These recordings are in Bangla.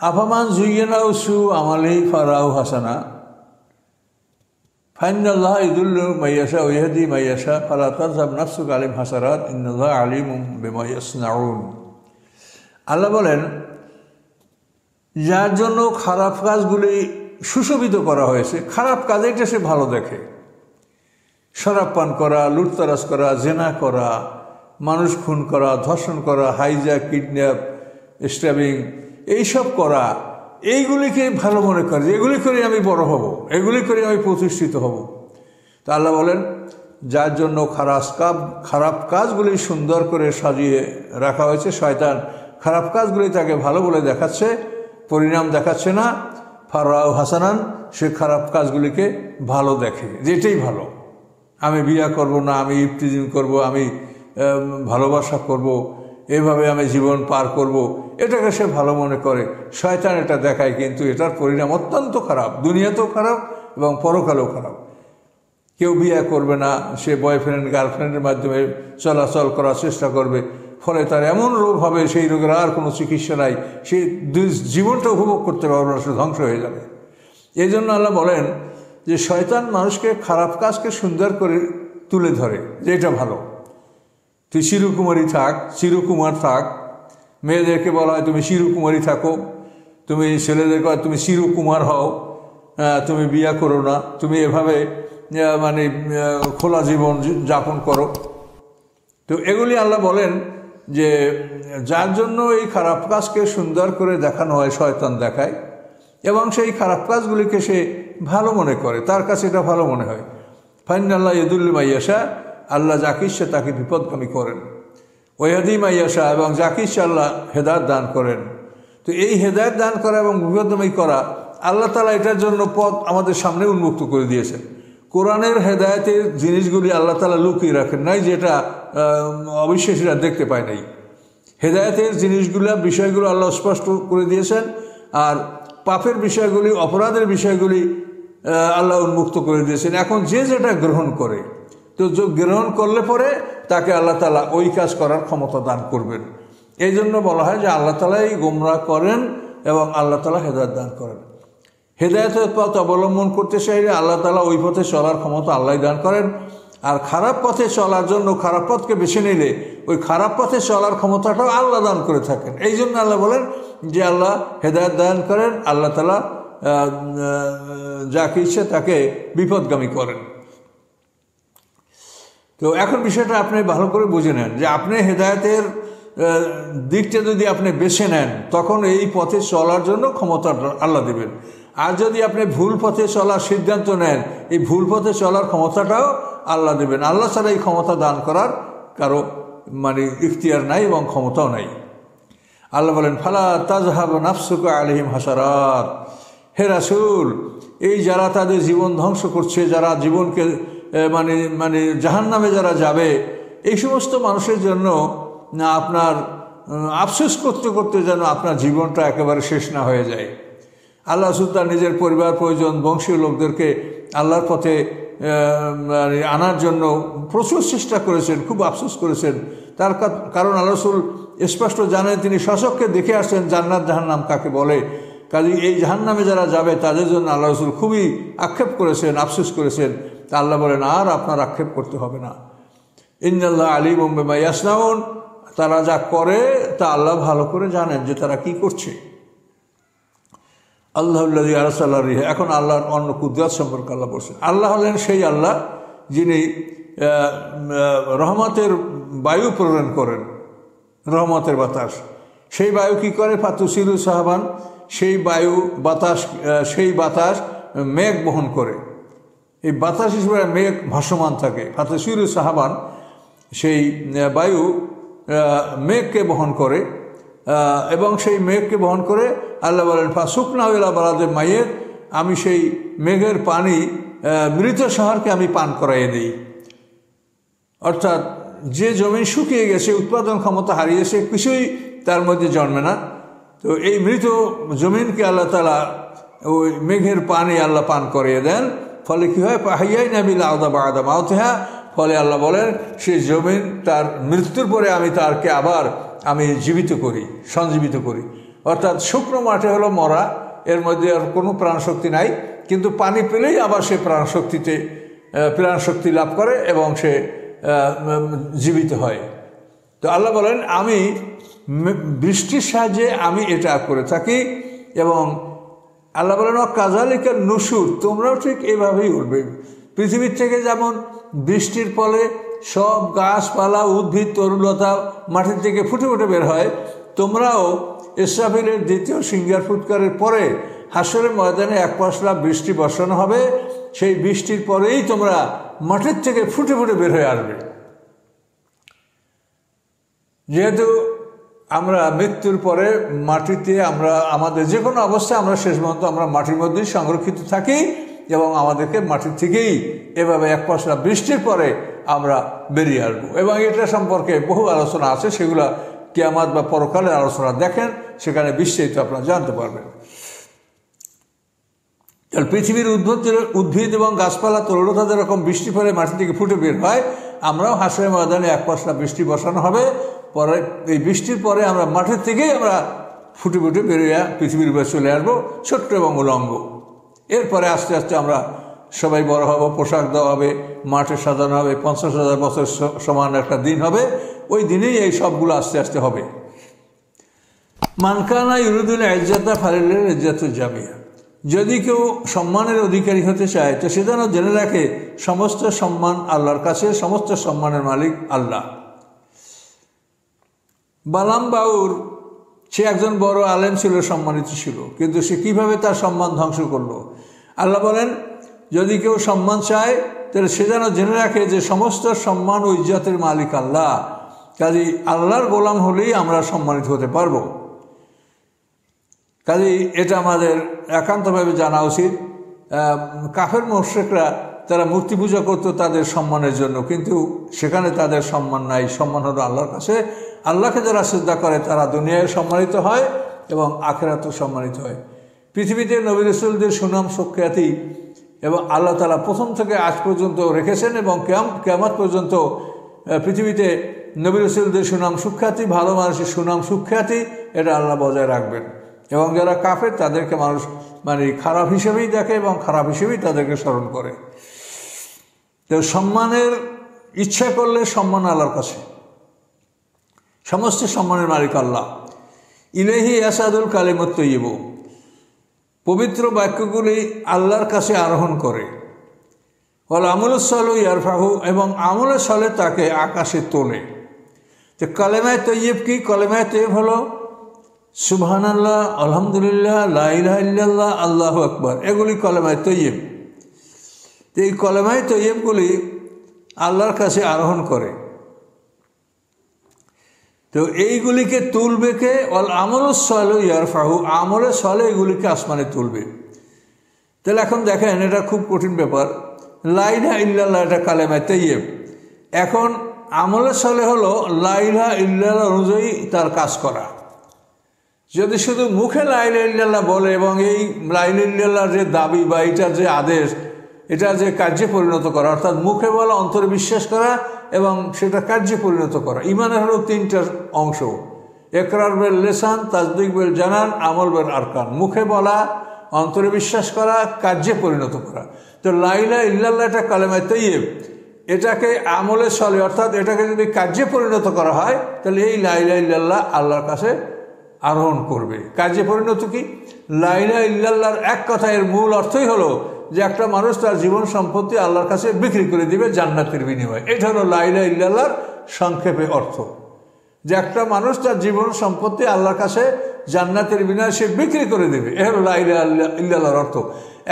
আফামান জুইয়িনা সু আমালিহি ফারাহু হাসানা ফাইনাল্লাহ ইদুল্লু মাইয়াশা ওয়া ইয়াহদি মাইয়াশা ফালা তাযহাব নাফসুকা আলাইহিম হাসারাত ইন্নাল্লাহা আলিমুম বিমা ইয়াসনাউন। আল্লাহ বলেন, যার জন্য খারাপ কাজগুলি সুশোভিত করা হয়েছে, খারাপ কাজ এটা সে ভালো দেখে। শরাব পান করা, লুটতরাজ করা, জেনা করা, মানুষ খুন করা, ধর্ষণ করা, হাইজ্যাক, কিডন্যাপ, স্ট্যাবিং, এইসব করা, এইগুলিকে ভালো মনে করে, এগুলি করে আমি বড় হব, এগুলি করে আমি প্রতিষ্ঠিত হব। তা আল্লাহ বলেন, যার জন্য খারাপ কাজগুলি সুন্দর করে সাজিয়ে রাখা হয়েছে, শয়তান খারাপ কাজগুলি তাকে ভালো বলে দেখাচ্ছে, পরিণাম দেখাচ্ছে না। ফারাউ হাসানান, সে খারাপ কাজগুলিকে ভালো দেখে, যেটাই ভালো। আমি বিয়া করব না, আমি ইফতিজিং করব, আমি ভালোবাসা করব, এভাবে আমি জীবন পার করব, এটাকে সে ভালো মনে করে। শয়তান এটা দেখায়, কিন্তু এটার পরিণাম অত্যন্ত খারাপ, দুনিয়াতেও খারাপ এবং পরকালেও খারাপ। কেউ বিয়ে করবে না, সে বয়ফ্রেন্ড গার্লফ্রেন্ডের মাধ্যমে চলাচল করার চেষ্টা করবে, ফলে তার এমন রোগ হবে, সেই রোগের আর কোনো চিকিৎসা নাই, সে জীবনটা উপভোগ করতে পারবে না, সে ধ্বংস হয়ে যাবে। এই জন্য আল্লাহ বলেন যে শয়তান মানুষকে খারাপ কাজকে সুন্দর করে তুলে ধরে, যে এটা ভালো। তুই চিরকুমারী থাক, চিরকুমার থাক, মেয়েদেরকে বলা হয় তুমি চিরকুমারী থাকো, তুমি ছেলেদেরকে তুমি চিরকুমার হও, তুমি বিয়া করো না, তুমি এভাবে মানে খোলা জীবন যাপন করো। তো এগুলি আল্লাহ বলেন যে যার জন্য এই খারাপ কাজকে সুন্দর করে দেখানো হয়, শয়তান দেখায়, এবং সেই খারাপ কাজগুলিকে সে ভালো মনে করে, তার কাছে এটা ভালো মনে হয়। ফাইনাল্লাহ ইদুল্লু মাইয়াশা, আল্লাহ যাকে ইচ্ছা তাকে বিপদগামী করেন। ওয়াহদি মাইয়াশা, এবং যাকে ইচ্ছা আল্লাহ হেদায়েত দান করেন। তো এই হেদায়েত দান করা এবং বিপদগামী করা, আল্লাহ তাআলা এটার জন্য পথ আমাদের সামনে উন্মুক্ত করে দিয়েছেন। কোরআনের হেদায়েতের জিনিসগুলি আল্লাহ তাআলা লুকিয়ে রাখেন নাই, যেটা অবিশ্বাসীরা দেখতে পায় নাই। হেদায়েতের জিনিসগুলো, বিষয়গুলো আল্লাহ স্পষ্ট করে দিয়েছেন, আর পাপের বিষয়গুলি, অপরাধের বিষয়গুলি আল্লাহ উন্মুক্ত করে দিয়েছেন। এখন যে যেটা গ্রহণ করে, তো গ্রহণ করলে পরে তাকে আল্লাহ তাআলা ওই কাজ করার ক্ষমতা দান করবেন। এই জন্য বলা হয় যে আল্লাহ তাআলাই গোমরাহ করেন এবং আল্লাহ তাআলা হেদায়েত দান করেন। হেদায়েতের পথ অবলম্বন করতে চাইলে আল্লাহ তাআলা ওই পথে চলার ক্ষমতা আল্লাহ দান করেন, আর খারাপ পথে চলার জন্য খারাপ পথকে বেছে নিলে ওই খারাপ পথে চলার ক্ষমতাটাও আল্লাহ দান করে থাকেন। এই জন্য আল্লাহ বলেন যে আল্লাহ হেদায়েত দান করেন, আল্লাহ তাআলা যাকে ইচ্ছে তাকে বিপদগামী করেন। তো এখন বিষয়টা আপনি ভালো করে বুঝে নেন যে আপনি হেদায়েতের দিকটা যদি আপনি বেছে নেন, তখন এই পথে চলার জন্য ক্ষমতা আল্লাহ দেবেন। আর যদি আপনি ভুল পথে চলার সিদ্ধান্ত নেন, এই ভুল পথে চলার ক্ষমতাটাও আল্লাহ দেবেন। আল্লাহ ছাড়া এই ক্ষমতা দান করার কারো মানে ইখতিয়ার নাই এবং ক্ষমতাও নাই। আল্লাহ বলেন, ফালা তাযহাব নাফসুকা আলাইহিম হাসারাত। হে রাসূল, এই যারা তাদের জীবন ধ্বংস করছে, যারা জীবনকে মানে জাহান্নামে যারা যাবে, এই সমস্ত মানুষের জন্য না আপনার আফসোস করতে করতে যেন আপনার জীবনটা একেবারে শেষ না হয়ে যায়। আল্লাহ সুলতান নিজের পরিবার পরিজন বংশীয় লোকদেরকে আল্লাহর পথে আনার জন্য প্রচুর চেষ্টা করেছেন, খুব আফসোস করেছেন। তার কারণ আল্লাহ রাসূল স্পষ্ট জানেন, তিনি স্বচক্ষে দেখে আসছেন জান্নাত জাহান্নাম কাকে বলে। কাজে এই জাহান্নামে যারা যাবে তাদের জন্য আল্লাহ রাসূল খুবই আক্ষেপ করেছেন, আফসোস করেছেন। তা আল্লাহ বলেন, আর আপনার আক্ষেপ করতে হবে না। ইন্নাল্লাহ আলিমুম বিমা ইয়াসনাউন, তারা যা করে তা আল্লাহ ভালো করে জানেন যে তারা কি করছে। আল্লাহুল্লাযী আরসালা রিহা, এখন আল্লাহর অন্য কুদরত সম্পর্কে আল্লাহ বলছেন। আল্লাহ হলেন সেই আল্লাহ যিনি রহমতের বায়ু প্রেরণ করেন, রহমতের বাতাস। সেই বায়ু কি করে? ফাতুসিলু সাহাবান, সেই বায়ু বাতাস, সেই বাতাস মেঘ বহন করে। এই বাতাস হিসেবে মেঘ ভাসমান থাকে। ফাতুসিলু সাহাবান, সেই বায়ু মেঘকে বহন করে, এবং সেই মেঘকে বহন করে আল্লাহ বলেন, ফাসুকনা ইলা বালাদিন মাইয়্যিত, আমি সেই মেঘের পানি মৃত শহরকে আমি পান করাইয়ে দিই। অর্থাৎ যে জমি শুকিয়ে গেছে, উৎপাদন ক্ষমতা হারিয়েছে, কিছুই তার মধ্যে জন্মে না, তো এই মৃত জমিনকে আল্লাহ তাআলা ওই মেঘের পানি আল্লাহ পান করিয়ে দেন। ফলে কী হয়? ফাহিয়াইনা বিল আরদা বা'দা মাউতিহা, ফলে আল্লাহ বলেন সেই জমিন তার মৃত্যুর পরে আমি তারকে আবার আমি জীবিত করি, সঞ্জীবিত করি। অর্থাৎ শুকনো মাঠে হলো মরা, এর মধ্যে আর কোনো প্রাণশক্তি নাই, কিন্তু পানি পেলেই আবার সে প্রাণশক্তি লাভ করে এবং সে জীবিত হয়। তো আল্লাহ বলেন আমি বৃষ্টির সাহায্যে আমি এটা করে থাকি। এবং আল্লাহ বলেন কাযালিকা নুশুর, তোমরাও ঠিক এভাবেই উঠবে। পৃথিবীর থেকে যেমন বৃষ্টির ফলে সব গাছপালা উদ্ভিদ তরুলতা মাটির থেকে ফুটে ফুটে বের হয়, তোমরাও ইসরাফিলের দ্বিতীয় সিংহার ফুৎকারের পরে হাসরের ময়দানে এক পশলা বৃষ্টি বর্ষানো হবে। সেই বৃষ্টির পরেই তোমরা মাটির থেকে ফুটে ফুটে বের হয়ে আসবে। যেহেতু আমরা মৃত্যুর পরে মাটিতে আমরা আমাদের যে কোনো অবস্থায় আমরা শেষ পর্যন্ত আমরা মাটির মধ্যেই সংরক্ষিত থাকি এবং আমাদেরকে মাটির থেকেই এভাবে এক পশলা বৃষ্টির পরে আমরা বেরিয়ে আসবো। এবং এটা সম্পর্কে বহু আলোচনা আছে, সেগুলো কিয়ামত বা পরকালের আলোচনা দেখেন, সেখানে বিস্তারিত আপনারা জানতে পারবেন। পৃথিবীর উদ্ভিদ এবং গাছপালা তরুলতা যেরকম বৃষ্টি পরে মাটি থেকে ফুটে বের হয়, আমরাও হাসরের ময়দানে এক পশলা বৃষ্টি বসানো হবে। পরে এই বৃষ্টির পরে আমরা মাঠের থেকেই আমরা ফুটে ফুটে বেরিয়ে পৃথিবীর উপরে চলে আসবো, ছোট্ট এবং উলঙ্গ। এরপরে আস্তে আস্তে আমরা সবাই বড় হব, পোশাক দেওয়া হবে, মাঠে সাজানো হবে, 50,000 বছর সমান একটা দিন হবে। ওই দিনেই এই সবগুলো আস্তে আস্তে হবে। মানকানা ইউরিদুল ইজ্জাতা ফালিল্লাহিল ইজ্জাতু জামিয়া, যদি কেউ সম্মানের অধিকারী হতে চায় তো সে যেন জেনে রাখে সমস্ত সম্মান আল্লাহর কাছে, সমস্ত সম্মানের মালিক আল্লাহ। বালাম বাউর সে একজন বড় আলেম ছিল, সম্মানিত ছিল, কিন্তু সে কিভাবে তার সম্মান ধ্বংস করলো? আল্লাহ বলেন যদি কেউ সম্মান চায় তাহলে সে যেন জেনে রাখে যে সমস্ত সম্মান ও ইজ্জতের মালিক আল্লাহ। কাজেই আল্লাহর গোলাম হলেই আমরা সম্মানিত হতে পারবো। কাজেই এটা আমাদের একান্তভাবে জানা উচিত। কাফের মুশরিকরা তারা মূর্তি পূজা করতো তাদের সম্মানের জন্য, কিন্তু সেখানে তাদের সম্মান নাই। সম্মান হলো আল্লাহর কাছে। আল্লাহকে যারা সিজদা করে তারা দুনিয়ায় সম্মানিত হয় এবং আখিরাতেও সম্মানিত হয়। পৃথিবীতে নবী রাসূলদের সুনাম সুখ্যাতি এবং আল্লাহ তাআলা প্রথম থেকে আজ পর্যন্ত রেখেছেন এবং কিয়ামত পর্যন্ত পৃথিবীতে নবী রাসূলদের সুনাম সুখ্যাতি, ভালো মানুষের সুনাম সুখ্যাতি এটা আল্লাহ বজায় রাখবেন। এবং যারা কাফের তাদেরকে মানুষ খারাপ হিসেবেই দেখে এবং খারাপ হিসেবেই তাদেরকে স্মরণ করে। তো সম্মানের ইচ্ছা করলে সম্মান আল্লাহর কাছে, সমস্ত সম্মানের মালিক আল্লাহ। ইলাইহি ইয়াসাদুল কালিমুত তাইয়্যিব, পবিত্র বাক্যগুলি আল্লাহর কাছে আরোহণ করে। ওয়াল আমলুস সালিহু ইয়ারফাহু, এবং আমলে সালেহ তাকে আকাশে তোলে। তো কালেমায়ে তাইয়্যিব কি? কালেমায়ে তাইয়্যিব হলো সুবহানাল্লাহ, আলহামদুলিল্লাহ, লা ইলাহা ইল্লাল্লাহ, আল্লাহু আকবার, এগুলি কালেমায়ে তাইয়্যিব। তো এই কালেমায়ে তাইয়্যিবগুলি আল্লাহর কাছে আরোহণ করে। তো এইগুলিকে তুলবে কে? ওয়াল আমলুস সালিহু ইয়ারফাহু, আমলে সালেহ এগুলিকে আসমানে তুলবে। তাহলে এখন দেখেন এটা খুব কঠিন ব্যাপার। লা ইলাহা ইল্লাল্লাহ এটা কালেমায়ে তাইয়্যিব। এখন আমলে সালেহ হলো লা ইলাহা ইল্লাল্লাহ অনুযায়ী তার কাজ করা। যদি শুধু মুখে লা ইলাহা ইল্লাল্লাহ বলে এবং এই লা ইলাহা ইল্লাল্লাহর যে দাবি বা এটার যে আদেশ, এটা যে কার্যে পরিণত করা, অর্থাৎ মুখে বলা, অন্তরে বিশ্বাস করা এবং সেটা কার্যে পরিণত করা। ইমানের হলো 3টা অংশ: ইকরার বিল লিসান, তাসদিক বিল জানান, আমল বিল আরকান। মুখে বলা, অন্তরে বিশ্বাস করা, কার্যে পরিণত করা। তো লা ইলাহা ইল্লাল্লাহ এটা কালেমায়ে তাইয়্যিব। এটাকে আমলে সালেহ অর্থাৎ এটাকে যদি কার্যে পরিণত করা হয় তাহলে এই লা ইলাহা ইল্লাল্লাহ আল্লাহর কাছে আরোহণ করবে। কার্যে পরিণত কি? লা ইলাহা ইল্লাল্লাহর এক কথা এর মূল অর্থই হলো যে একটা মানুষ তার জীবন সম্পত্তি আল্লাহর কাছে বিক্রি করে দিবে জান্নাতের বিনিময়ে। এটা হলো লা ইলাহা ইল্লাল্লাহর সংক্ষেপে অর্থ, যে একটা মানুষ তার জীবন সম্পত্তি আল্লাহর কাছে জান্নাতের বিনিময়ে সে বিক্রি করে দেবে। এ হলো লা ইলাহা ইল্লাল্লাহর অর্থ।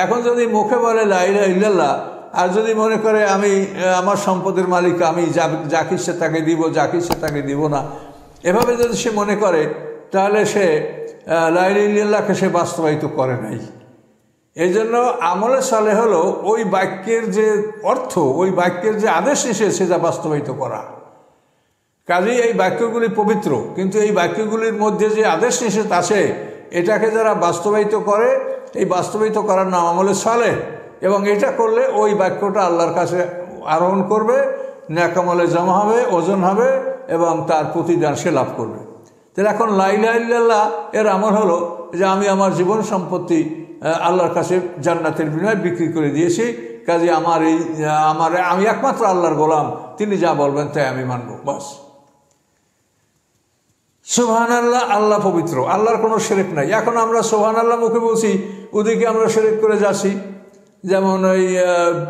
এখন যদি মুখে বলে লা ইলাহা ইল্লাল্লাহ আর যদি মনে করে আমি আমার সম্পদের মালিক, আমি যাকে ইচ্ছে তাকে দিব, যাকে ইচ্ছে তাকে দিব না, এভাবে যদি সে মনে করে তাহলে সে লা ইলাহা ইল্লাল্লাহকে সে বাস্তবায়িত করে নাই। এই জন্য আমলে সালেহ হলো ওই বাক্যের যে অর্থ, ওই বাক্যের যে আদেশ এসেছে সেটা বাস্তবায়িত করা। কাজেই এই বাক্যগুলি পবিত্র, কিন্তু এই বাক্যগুলির মধ্যে যে আদেশ নিষেধ আছে এটাকে যারা বাস্তবায়িত করে, এই বাস্তবায়িত করার নাম আমলে সালেহ। এবং এটা করলে ওই বাক্যটা আল্লাহর কাছে আরোহণ করবে, নেক আমলে জমা হবে, ওজন হবে এবং তার প্রতিদান সে লাভ করবে। তাহলে এখন লা ইলাহা ইল্লাল্লাহ এর আমল হলো যে আমি আমার জীবন সম্পত্তি আল্লাহর কাছে জান্নাতের বিনিময়ে বিক্রি করে দিয়েছি, কাজে আমি একমাত্র আল্লাহর গোলাম, তিনি যা বলবেন তাই আমি মানব, বাস। সুবহানাল্লাহ, আল্লাহ পবিত্র, আল্লাহর কোনো শিরক নাই। এখন আমরা সুবহানাল্লাহ মুখে বলছি, ওদিকে আমরা শিরক করে যাচ্ছি। যেমন ওই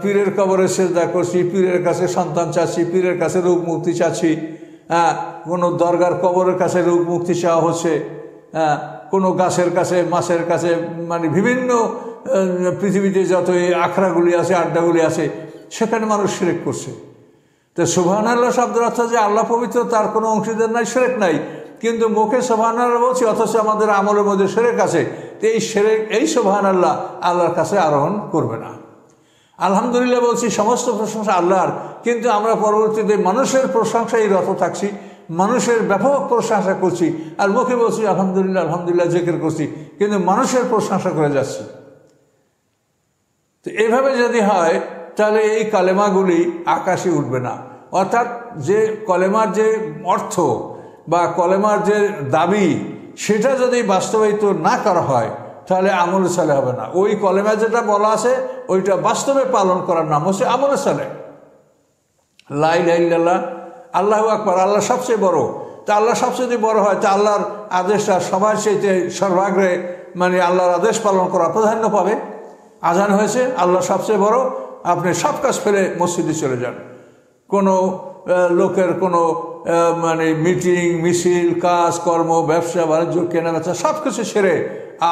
পীরের কবরে সেজদা করছি, পীরের কাছে সন্তান চাচ্ছি, পীরের কাছে রোগ মুক্তি চাচ্ছি, কোনো দরগার কবরের কাছে রোগ মুক্তি চাওয়া হচ্ছে, কোনো গাছের কাছে, মাছের কাছে, মানে বিভিন্ন পৃথিবীতে যত এই আখড়াগুলি আছে, আড্ডাগুলি আছে, সেখানে মানুষ শিরক করছে। তো সুবহানাল্লাহ শব্দের অর্থ যে আল্লাহ পবিত্র, তার কোনো অংশীদার নাই, শিরক নাই। কিন্তু মুখে সুবহানাল্লাহ বলছি, অথচ আমাদের আমলের মধ্যে শিরক আছে। তো এই সুবহানাল্লাহ আল্লাহর কাছে আরোহণ করবে না। আলহামদুলিল্লাহ বলছি, সমস্ত প্রশংসা আল্লাহর, কিন্তু আমরা পরবর্তীতে মানুষের প্রশংসায় রত থাকছি, মানুষের ব্যাপক প্রশংসা করছি, আর মুখে বলছি আলহামদুলিল্লাহ আলহামদুলিল্লাহ জিকির করছি, কিন্তু মানুষের প্রশংসা করে যাচ্ছি। তো এভাবে যদি হয় তাহলে এই কালেমাগুলি আকাশে উঠবে না। অর্থাৎ যে কলেমার যে অর্থ বা কলেমার যে দাবি, সেটা যদি বাস্তবায়িত না করা হয় তাহলে আমল সালে হবে না। ওই কলেমা যেটা বলা আছে ওইটা বাস্তবে পালন করার নাম হচ্ছে আমল সালে। লা ইলাহা ইল্লাল্লাহ, আল্লাহু আকবার, আল্লাহ সবচেয়ে বড়। তা আল্লাহ সবচেয়ে বড় হয়, তা আল্লাহর আদেশটা সবার চাইতে সর্বাগ্রে, মানে আল্লাহর আদেশ পালন করা প্রাধান্য পাবে। আজান হয়েছে, আল্লাহ সবচেয়ে বড়, আপনি সব কাজ ফেলে মসজিদে চলে যান। কোনো লোকের কোনো মানে মিটিং মিছিল, কাজ কর্ম, ব্যবসা বাণিজ্য, কেনাবেচা সব কিছু সেরে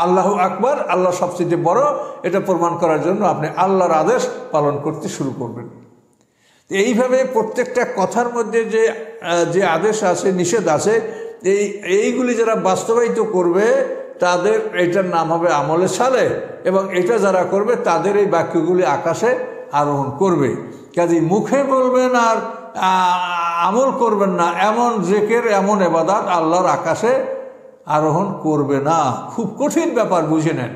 আল্লাহু আকবার, আল্লাহ সবচেয়ে বড়, এটা প্রমাণ করার জন্য আপনি আল্লাহর আদেশ পালন করতে শুরু করবেন। এইভাবে প্রত্যেকটা কথার মধ্যে যে আদেশ আছে, নিষেধ আছে, এইগুলি যারা বাস্তবায়িত করবে তাদের এটার নাম হবে আমলে সালে, এবং এটা যারা করবে তাদের এই বাক্যগুলি আকাশে আরোহণ করবে। কাজেই মুখে বলবেন আর আমল করবেন না, এমন জিকির, এমন ইবাদত আল্লাহর আকাশে আরোহণ করবে না। খুব কঠিন ব্যাপার, বুঝে নেন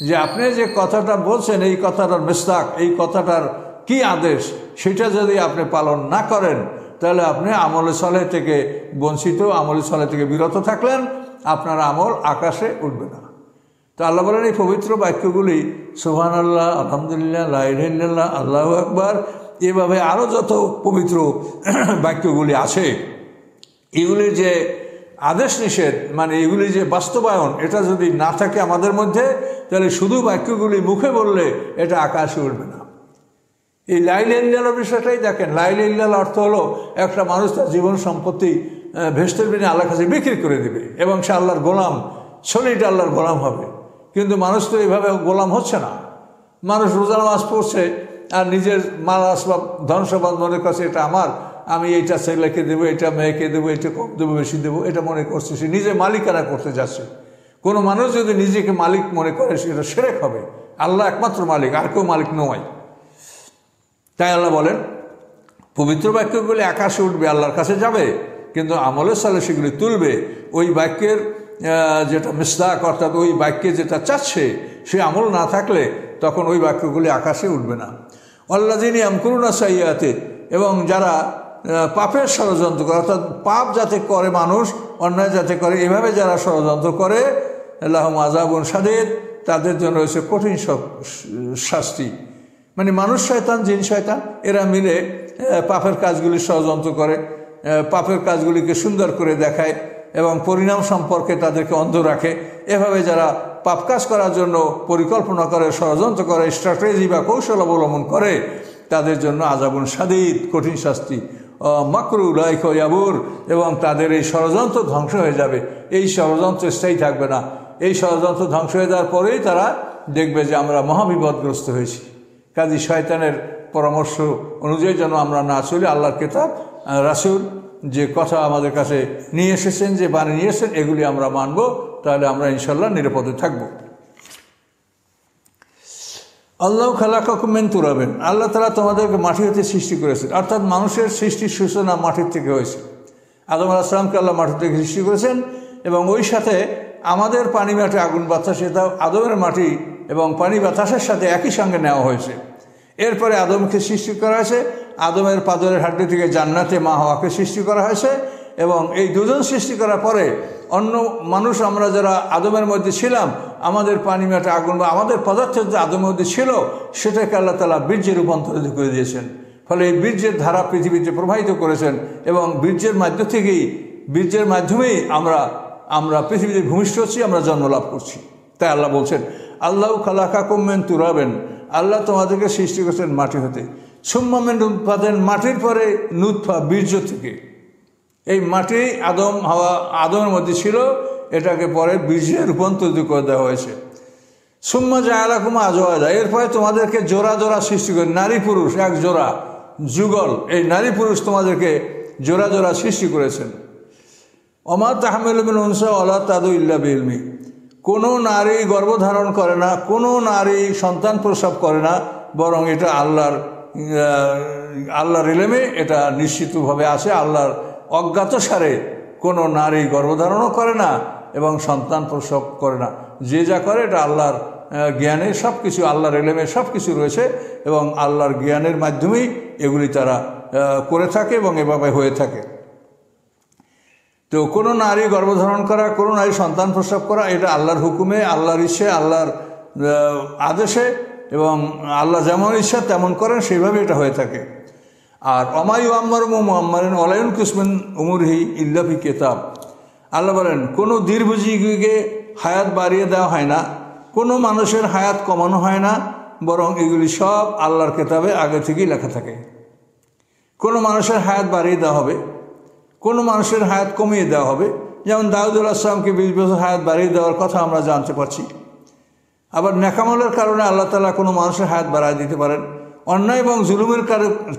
যে আপনি যে কথাটা বলছেন, এই কথাটার মিসদাক, এই কথাটার কি আদেশ, সেটা যদি আপনি পালন না করেন তাহলে আপনি আমলে সালেহ থেকে বঞ্চিত, আমলে সালেহ থেকে বিরত থাকলেন, আপনার আমল আকাশে উঠবে না। তো আল্লাহ বলেন এই পবিত্র বাক্যগুলি সুবহানাল্লাহ, আলহামদুলিল্লাহ, লা ইলাহা ইল্লাল্লাহ, আল্লাহু আকবার, এভাবে আরও যত পবিত্র বাক্যগুলি আছে, এগুলির যে আদেশ নিষেধ, মানে এগুলি যে বাস্তবায়ন, এটা যদি না থাকে আমাদের মধ্যে, তাহলে শুধু বাক্যগুলি মুখে বললে এটা আকাশে উঠবে না। এই লা ইলাহা ইল্লাল্লাহর বিষয়টাই দেখেন। লা ইলাহা ইল্লাল্লাহ অর্থ হলো একটা মানুষ তার জীবন সম্পত্তি ভেস্তের বিনিময়ে আল্লাহর কাছে বিক্রি করে দেবে এবং সে আল্লাহর গোলাম, সলিড আল্লাহর গোলাম হবে। কিন্তু মানুষ তো এইভাবে গোলাম হচ্ছে না। মানুষ রোজা নামাজ পড়ছে আর নিজের মাল আসবাব, ধন সম্পদ মনে করছে এটা আমার, আমি এইটা ছেলেকে দেবো, এটা মেয়েকে দেবো, এটা কম দেবো, বেশি দেবো, এটা মনে করছে, সে নিজে মালিকানা করতে যাচ্ছে। কোনো মানুষ যদি নিজেকে মালিক মনে করে সেটা শিরক হবে। আল্লাহ একমাত্র মালিক, আর কেউ মালিক নয়। তাই আল্লাহ বলেন পবিত্র বাক্যগুলি আকাশে উঠবে, আল্লাহর কাছে যাবে, কিন্তু আমলের সালে সেগুলি তুলবে। ওই বাক্যের যেটা মিসদাক, অর্থাৎ ওই বাক্যে যেটা চাচ্ছে সে আমল না থাকলে তখন ওই বাক্যগুলি আকাশে উঠবে না। আল্লাযীনা ইয়ামকুরুনা সাইয়্যাতি, এবং যারা পাপের ষড়যন্ত্র করে, অর্থাৎ পাপ যাতে করে মানুষ, অন্যায় যাতে করে, এভাবে যারা ষড়যন্ত্র করে, লাহুম আযাবুন শাদীদ, তাদের জন্য রয়েছে কঠিন শাস্তি। মানে মানুষ শয়তান, জিন শয়তান, এরা মিলে পাপের কাজগুলি ষড়যন্ত্র করে, পাপের কাজগুলিকে সুন্দর করে দেখায় এবং পরিণাম সম্পর্কে তাদেরকে অন্ধ রাখে। এভাবে যারা পাপ কাজ করার জন্য পরিকল্পনা করে, ষড়যন্ত্র করে, স্ট্র্যাটেজি বা কৌশল অবলম্বন করে, তাদের জন্য আযাবুন শাদীদ, কঠিন শাস্তি। মাকরু উলাইকা ইয়াবুর, এবং তাদের এই ষড়যন্ত্র ধ্বংস হয়ে যাবে। এই ষড়যন্ত্র স্থায়ী থাকবে না। এই ষড়যন্ত্র ধ্বংস হয়ে যাওয়ার পরেই তারা দেখবে যে আমরা মহাবিপদগ্রস্ত হয়েছি। কাজী শয়তানের পরামর্শ অনুযায়ী যেন আমরা না চলি, আল্লাহর কিতাব, রাসূল যে কথা আমাদের কাছে নিয়ে এসেছেন, যে বাণী নিয়ে এসেছেন, এগুলি আমরা মানব, তাহলে আমরা ইনশাল্লাহ নিরাপদে থাকব। আল্লাহ খালাকাকুম মিন তুরাবিন, আল্লাহ তাআলা তোমাদেরকে মাটি হতে সৃষ্টি করেছেন। অর্থাৎ মানুষের সৃষ্টির সূচনা মাটির থেকে হয়েছে। আদম আলাইহিস সালামকে আল্লাহ মাটি থেকে সৃষ্টি করেছেন, এবং ওই সাথে আমাদের পানি, মাটি, আগুন, বাতাস, এটা আদমের মাটি এবং পানি বাতাসের সাথে একই সঙ্গে নেওয়া হয়েছে। এরপরে আদমকে সৃষ্টি করা হয়েছে, আদমের পাদরের হাড্ডি থেকে জান্নাতে মা হাওয়াকে সৃষ্টি করা হয়েছে, এবং এই দুজন সৃষ্টি করার পরে অন্য মানুষ আমরা যারা আদমের মধ্যে ছিলাম, আমাদের পানি মাটি আগুন বা আমাদের পদার্থ যে আদমের মধ্যে ছিল সেটাকে আল্লাহ তাআলা বীর্যে রূপান্তরিত করে দিয়েছেন। ফলে এই বীর্যের ধারা পৃথিবীতে প্রবাহিত করেছেন এবং বীর্যের মাধ্যমেই আমরা পৃথিবীতে ভূমিষ্ঠ হচ্ছি, আমরা জন্ম লাভ করছি। তাই আল্লাহ বলছেন আল্লাহু খালাকাকুম মিন তুরাবিন, আল্লাহ তোমাদেরকে সৃষ্টি করেছেন মাটি হতে, সুম্মা মিন নুতফাতিন, মাটির পরে নুতফা বীর্য থেকে। এই মাটি আদমের মধ্যে ছিল, এটাকে পরে বীর্যে রূপান্তরিত করে দেওয়া হয়েছে। সুম্মা জাআলাকুম আজওয়াজা, এরপরে তোমাদেরকে জোড়া জোড়া সৃষ্টি করে, নারী পুরুষ এক জোড়া যুগল, এই নারী পুরুষ তোমাদেরকে জোড়া জোড়া সৃষ্টি করেছেন। ওমা তাহমিলু মিন উনসা ওয়ালা তাদু ইল্লা বিইলমি, কোনো নারী গর্ভধারণ করে না, কোনো নারী সন্তান প্রসব করে না, বরং এটা আল্লাহর ইলমে এটা নিশ্চিতভাবে আছে। আল্লাহর অজ্ঞাতসারে কোনো নারী গর্ভধারণও করে না এবং সন্তান প্রসব করে না। যে যা করে এটা আল্লাহর জ্ঞানে সব কিছু, আল্লাহর ইলমে সব কিছু রয়েছে এবং আল্লাহর জ্ঞানের মাধ্যমেই এগুলি তারা করে থাকে এবং এভাবে হয়ে থাকে। তো কোনো নারী গর্ভধারণ করা, কোনো নারী সন্তান প্রসব করা, এটা আল্লাহর হুকুমে, আল্লাহর ইচ্ছে, আল্লাহর আদেশে, এবং আল্লাহ যেমন ইচ্ছা তেমন করেন, সেইভাবে এটা হয়ে থাকে। আর অমায়ু আম্মার মুআম্মারিন ওয়ালায়ুন কিসমিন উমুরহি ইল্লা ফি কিতাব, আল্লাহ বলেন কোনো দীর্ঘজীবীকে হায়াত বাড়িয়ে দেওয়া হয় না, কোনো মানুষের হায়াত কমানো হয় না, বরং এগুলি সব আল্লাহর কিতাবে আগে থেকেই লেখা থাকে। কোনো মানুষের হায়াত বাড়িয়ে দেওয়া হবে, কোনো মানুষের হায়াত কমিয়ে দেওয়া হবে। যেমন দাউদ আলাইহিস সালামকে 20 বছর হায়াত বাড়িয়ে দেওয়ার কথা আমরা জানতে পারছি। আবার নেকামলের কারণে আল্লাহ তাআলা কোনো মানুষের হায়াত বাড়ায় দিতে পারেন, অন্যায় এবং জুলুমের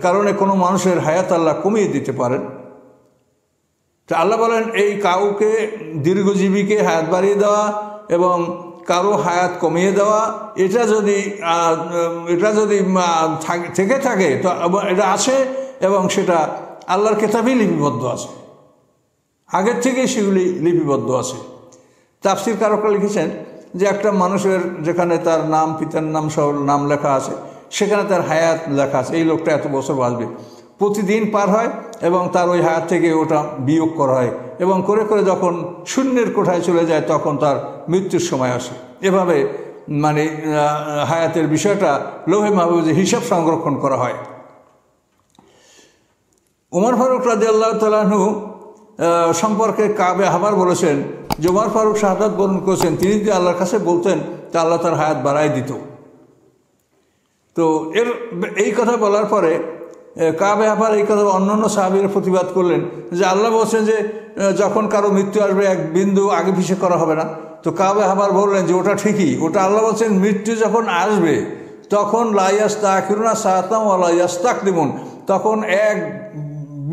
কারণে কোনো মানুষের হায়াত আল্লাহ কমিয়ে দিতে পারেন। তো আল্লাহ বলেন এই কাউকে দীর্ঘজীবীকে হায়াত বাড়িয়ে দেওয়া এবং কারো হায়াত কমিয়ে দেওয়া, এটা যদি থেকে থাকে তো এটা আছে এবং সেটা আল্লাহর কিতাবেই লিপিবদ্ধ আছে, আগের থেকেই সেগুলি লিপিবদ্ধ আছে। তাফসীর কারকরা লিখেছেন যে একটা মানুষের যেখানে তার নাম, পিতার নাম সহ নাম লেখা আছে, সেখানে তার হায়াত লেখা আছে, এই লোকটা এত বছর বাঁচবে। প্রতিদিন পার হয় এবং তার ওই হায়াত থেকে ওটা বিয়োগ করা হয় এবং করে করে যখন শূন্যের কোঠায় চলে যায় তখন তার মৃত্যুর সময় আসে। এভাবে মানে হায়াতের বিষয়টা লৌহে মাহফুজে হিসাব সংরক্ষণ করা হয়। উমর ফারুক রাদিয়াল্লাহু তাআলা আনহু সম্পর্কে কাবে আহবার বলেছেন যে উমর ফারুক শাহাদাত বরণ করেছেন, তিনি যদি আল্লাহর কাছে বলতেন তা আল্লাহ তার হায়াত বাড়ায় দিত। তো এই কথা বলার পরে কাবে আহবার এই কথা অন্যান্য সাহাবীরা প্রতিবাদ করলেন যে আল্লাহ বলছেন যে যখন কারো মৃত্যু আসবে এক বিন্দু আগে পিছিয়ে করা হবে না। তো কাবে আহবার বললেন যে ওটা ঠিকই, ওটা আল্লাহ বলছেন মৃত্যু যখন আসবে তখন লা ইয়াস্তাখিরুনা সাআতাম ওয়া লা ইয়াস্তাকদিমুন, তখন এক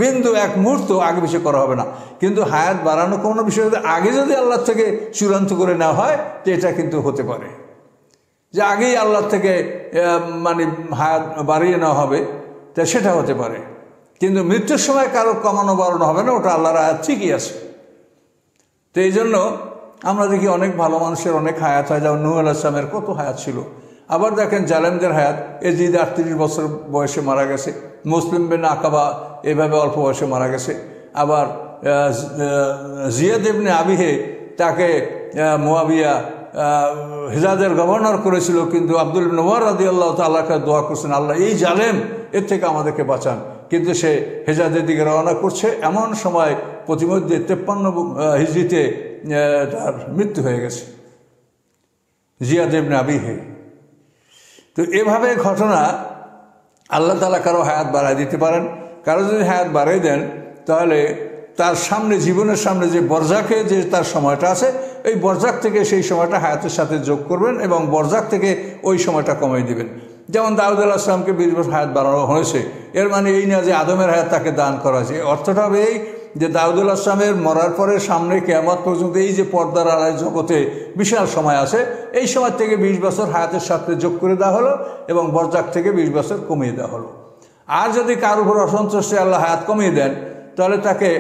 বিন্দু এক মুহূর্ত আগে পিছিয়ে করা হবে না। কিন্তু হায়াত বাড়ানো কোনো বিষয় আগে যদি আল্লাহ থেকে চূড়ান্ত করে নেওয়া হয় তো এটা কিন্তু হতে পারে যে আগেই আল্লাহ থেকে মানে হায়াত বাড়িয়ে নেওয়া হবে, তা সেটা হতে পারে। কিন্তু মৃত্যুর সময় কারো কমানো বাড়ানো হবে না, ওটা আল্লাহর হায়াত ঠিকই আছে। তো এই জন্য আমরা দেখি অনেক ভালো মানুষের অনেক হায়াত হয়, যেমন নূহ আলাইহিস সালামের কত হায়াত ছিল। আবার দেখেন জালেমদের হায়াত, এজিদ 38 বছর বয়সে মারা গেছে, মুসলিম বিন আকাবা এভাবে অল্প বয়সে মারা গেছে। আবার জিয়াদ ইবনে আবিহে, তাকে মুয়াবিয়া হিজাজের গভর্নর করেছিল, কিন্তু আব্দুল ইবনে উমর রাদিয়াল্লাহু তাআলা দোয়া করছেন আল্লাহ এই জালেম এর থেকে আমাদেরকে বাঁচান, কিন্তু সে হেজাজের দিকে রওনা করছে, এমন সময় প্রতিমধ্যে 53 হিজরিতে তার মৃত্যু হয়ে গেছে জিয়াদ ইবনে আবিহে। তো এভাবে ঘটনা আল্লাহ তাআলা কারো হায়াত বাড়ায় দিতে পারেন। কারো যদি হায়াত বাড়িয়ে দেন তাহলে তার সামনে, জীবনের সামনে যে বরজাকে যে তার সময়টা আছে, এই বরজাক থেকে সেই সময়টা হায়াতের সাথে যোগ করবেন এবং বরজাক থেকে ওই সময়টা কমিয়ে দিবেন। যেমন দাউদ আলাইহিস সালামকে 20 বছর হায়াত বাড়ানো হয়েছে, এর মানে এই না যে আদমের হায়াত তাকে দান করা হয়েছে। অর্থটা হবে এই যে দাউদ আলাইহিস সালামের মরার পরে সামনে কিয়ামত পর্যন্ত এই যে পর্দার আড়াল জগতে বিশাল সময় আছে, এই সময় থেকে 20 বছর হায়াতের সাথে যোগ করে দেওয়া হলো এবং বরজাক থেকে 20 বছর কমিয়ে দেওয়া হলো। আর যদি কারোর উপর অসন্তুষ্ট আল্লাহ হায়াত কমিয়ে দেন তাহলে তাকে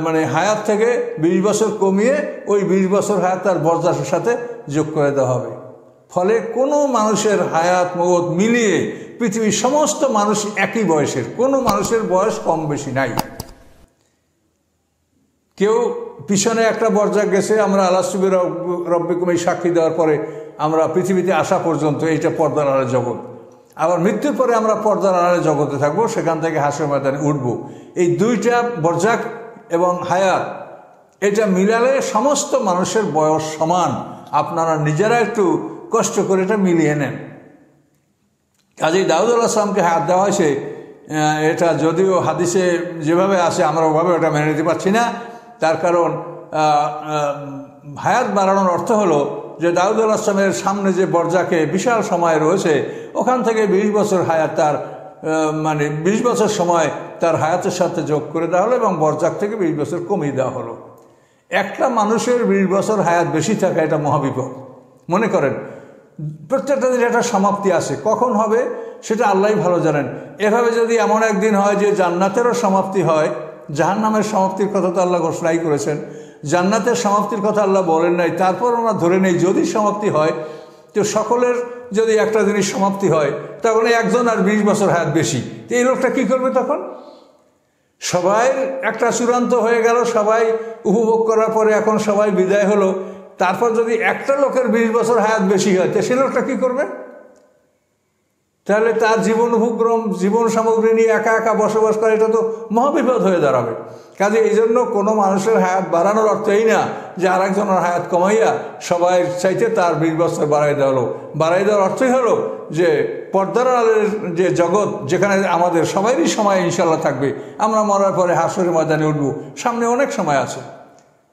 মানে হায়াত থেকে 20 বছর কমিয়ে ওই 20 বছর হায়াত তার বরজাকের সাথে যোগ করে দেওয়া হবে। ফলে কোনো মানুষের হায়াত মওত মিলিয়ে পৃথিবীর সমস্ত মানুষ একই বয়সের, কোনো মানুষের বয়স কম বেশি নাই। কেউ পিছনে একটা বরজাক গেছে, আমরা আলাস্তুবি রব্বিকুম এই সাক্ষী দেওয়ার পরে আমরা পৃথিবীতে আসা পর্যন্ত এইটা পর্দার আড়ালে জগৎ। আবার মৃত্যুর পরে আমরা পর্দার আড়ালে জগতে থাকবো, সেখান থেকে হাসর ময়দানে উঠব। এই দুইটা বরজাক এবং হায়াত এটা মিলালে সমস্ত মানুষের বয়স সমান। আপনারা নিজেরা একটু কষ্ট করে এটা মিলিয়ে নেন। কাজী দাউদ আলাইহিস সালামকে হায়াত দেওয়া হয়েছে, এটা যদিও হাদিসে যেভাবে আসে আমরা ওভাবে ওটা মেনে নিতে পারছি না। তার কারণ হায়াত বাড়ানোর অর্থ হলো যে দাউদ আলাইহিস সালামের সামনে যে বরজাকে বিশাল সময় রয়েছে, ওখান থেকে 20 বছর হায়াত তার মানে 20 বছর সময় তার হায়াতের সাথে যোগ করে দেওয়া হলো এবং বরজাক থেকে 20 বছর কমিয়ে দেওয়া হলো। একটা মানুষের 20 বছর হায়াত বেশি থাকা এটা মহাবিপদ। মনে করেন প্রত্যেকটা দিন একটা সমাপ্তি আছে, কখন হবে সেটা আল্লাহই ভালো জানেন। এভাবে যদি এমন একদিন হয় যে জান্নাতেরও সমাপ্তি হয়, জাহান্নামের সমাপ্তির কথা তো আল্লাহ ঘোষণাই করেছেন, জান্নাতের সমাপ্তির কথা আল্লাহ বলেন নাই, তারপর আমরা ধরে নেই যদি সমাপ্তি হয়, তো সকলের যদি একটা জিনিস সমাপ্তি হয় তখন একজন আর 20 বছর হায়াত বেশি, তো এই লোকটা কী করবে তখন? সবাই একটা চূড়ান্ত হয়ে গেল, সবাই উপভোগ করার পরে এখন সবাই বিদায় হলো, তারপর যদি একটা লোকের 20 বছর হায়াত বেশি হয় তো সে লোকটা কী করবে? তাহলে তার জীবন উপক্রম জীবন সামগ্রী নিয়ে একা একা বসবাস করে, এটা তো মহাবিপদ হয়ে দাঁড়াবে। কাজে এই জন্য কোনো মানুষের হায়াত বাড়ানোর অর্থ এই না যে আরেকজনের হায়াত কমাইয়া সবাই চাইতে তার 20 বছর বাড়াই দেওয়া হলো। বাড়াই দেওয়ার অর্থই হলো যে পর্দার আড়ালের যে জগৎ, যেখানে আমাদের সবারই সময় ইনশাল্লাহ থাকবে, আমরা মরার পরে হাসরের ময়দানে উঠব, সামনে অনেক সময় আছে।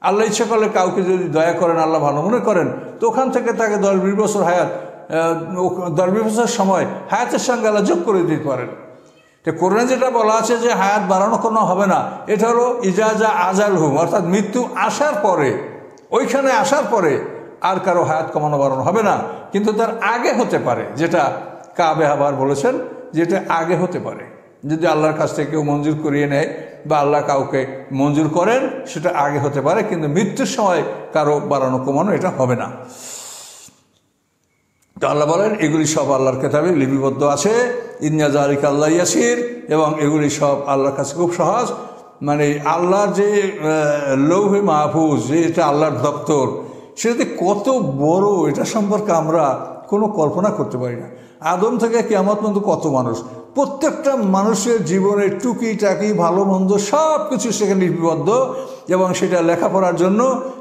আল্লাহ ইচ্ছা করলে কাউকে যদি দয়া করেন, আল্লাহ ভালো মনে করেন, তো ওখান থেকে তাকে 10-20 বছর হায়াত 10-20 বছর সময় হায়াতের সঙ্গে আল্লাহ যোগ করে দিতে পারেন। তো কোরআনে যেটা বলা আছে যে হায়াত বাড়ানো কোনো হবে না, এটা হলো ইজাজা আজাল হুম, অর্থাৎ মৃত্যু আসার পরে, ওইখানে আসার পরে আর কারো হায়াত কমানো বাড়ানো হবে না। কিন্তু তার আগে হতে পারে, যেটা কাবে আবার বলেছেন, যেটা আগে হতে পারে যদি আল্লাহর কাছ থেকে কেউ মঞ্জুর করিয়ে নেয় বা আল্লাহ কাউকে মঞ্জুর করেন, সেটা আগে হতে পারে, কিন্তু মৃত্যুর সময় কারো বাড়ানো কমানো এটা হবে না। তো আল্লাহ বলেন এগুলি সব আল্লাহর কিতাবে লিপিবদ্ধ আছে, ইন্না যালিকা আল্লাহ ইয়াসির, এবং এগুলি সব আল্লাহর কাছে খুব সহজ। মানে আল্লাহর যে লৌহে মাহফুজ, যে এটা আল্লাহর দপ্তর, সেটাতে কত বড়, এটা সম্পর্কে আমরা কোনো কল্পনা করতে পারি না। আদম থেকে কিয়ামত পর্যন্ত কত মানুষ, প্রত্যেকটা মানুষের জীবনের টুকি টাকি ভালো মন্দ সব কিছু সেখানে লিপিবদ্ধ, এবং সেটা লেখাপড়ার জন্য,